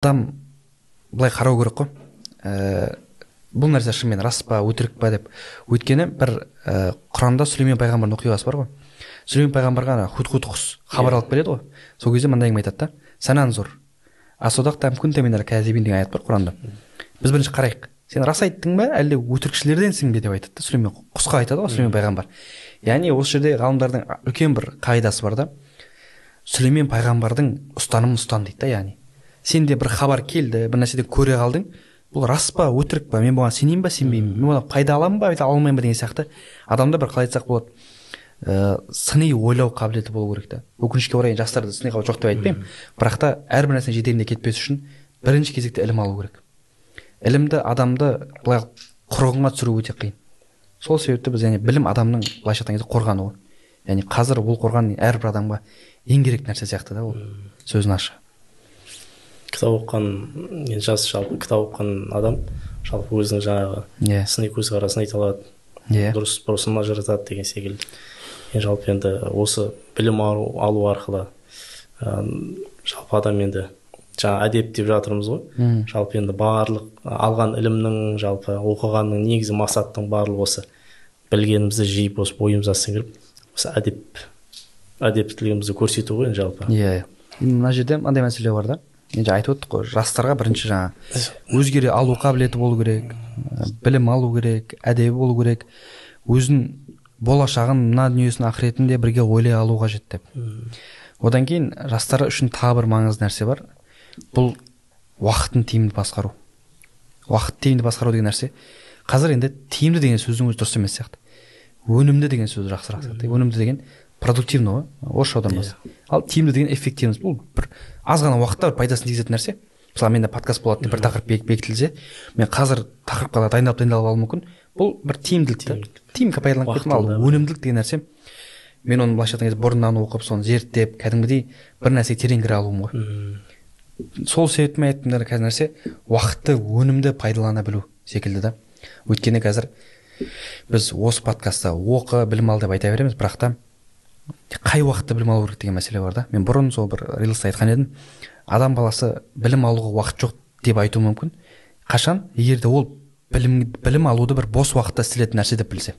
адам былай қарау керек қой. Бұл нәрсе шынымен рас па, өтірік па деп. Өйткені бір Құранда Сүлеймен пайғамбардың оқиғасы бар ғой. Сүлеймен пайғамбарға хут-хут құс хабар алып келеді ғой. Сол кезде мындай әңгіме айтады да: "Сананзур, асодақтам күнте минал казибин" деген аят бар Құранда. Біз бірінші қарайық. Сен рас айттың ба, әлде өтірікшілерденсің бе деп айтады да Сүлеймен. Құсқа айтады ғой Сүлеймен пайғамбар. Яғни осы жерде ғалымдардың үлкен бір қағидасы бар да. Сүлеймен пайғамбардың ұстанымын ұстан дейді да, яғни. Сенде бір хабар келді, бір нәрседен көре қалдың, бұл рас па, өтірік па, мен бұған сенейін ба, сенбеймін, мен одан пайда аламын ба, пайда алмаймын ба деген сияқты адамда бір қалай айтсақ болады, сыни ойлау қабілеті болу керек та. Өкінішке орай жастарды сыни қабілеті жоқ деп айтпаймын, бірақ та әрбір нәрсенің жетегінде кетпес үшін бірінші кезекте ілім алу керек. Ілімді адамды былай құрығыңа түсіру өте қиын. Сол себепті біз білім адамның былайша айтқан кезде қорғаны ғой. Яғни қазір бұл қорған әрбір адамға ең керек нәрсе сияқты да, ол сөзін ашы. Кітап оқыған, жас жалпы кітап оқыған адам жалпы өзінің жаңағы сыни көзқарасын айта алады, дұрыс бұрысын ажыратады деген секілді. Жалпы енді осы білім алу арқылы жалпы адам енді жаңа әдеп деп жатырмыз ғой. Жалпы енді барлық алған ілімнің, жалпы оқығанның негізі мақсаттың барлығы осы білгенімізді жиып осы бойымызға сіңіріп, осы әдептілігімізді көрсету ғой жалпы. Мына жерде мынандай мәселе бар да. Енді айтып өттік қой, жастарға бірінші жаңа өзгере алу қабілеті болу керек, білім алу керек, әдебі болу керек, өзін болашағын, мына дүниесін, ақыретін де бірге ойлай алу қажет деп. Одан кейін жастар үшін тағы бір маңызды нәрсе бар. Бұл уақытын тиімді басқару. Уақыт тиімді басқару деген нәрсе. Қазір енді тиімді деген сөздің өзі дұрыс емес сияқты. Өнімді деген сөз жақсырақ сияқты. Өнімді деген продуктивный ғой, орысша аудармасы. Ал тиімді деген эффективность. Бұл бір аз ғана уақытта пайдасын тигізетін нәрсе. Мысалы менде подкаст болады деп бір тақырып бекітілсе, мен қазір тақырыпқа дайындалып алуым мүмкін. Бұл бір тиімділік. Тиімге пайдаланып кетім, ал өнімділік деген нәрсе. Мен оны былайша айтқан кезде бұрыннан оқып, соны зерттеп, кәдімгідей бір нәрсе терең кіре алуым ғой. Сол себепті мен айттым қазір нәрсе уақытты өнімді пайдалана білу секілді да. Өйткені қазір біз осы подкастта оқы, білім ал деп айта береміз, бірақ та қай уақытта білім алу керек деген мәселе бар да. Мен бұрын сол бір рилста айтқан едім, адам баласы білім алуға уақыт жоқ деп айтуы мүмкін. Қашан? Егер де ол білім алуды бір бос уақытта істелетін нәрсе деп білсе.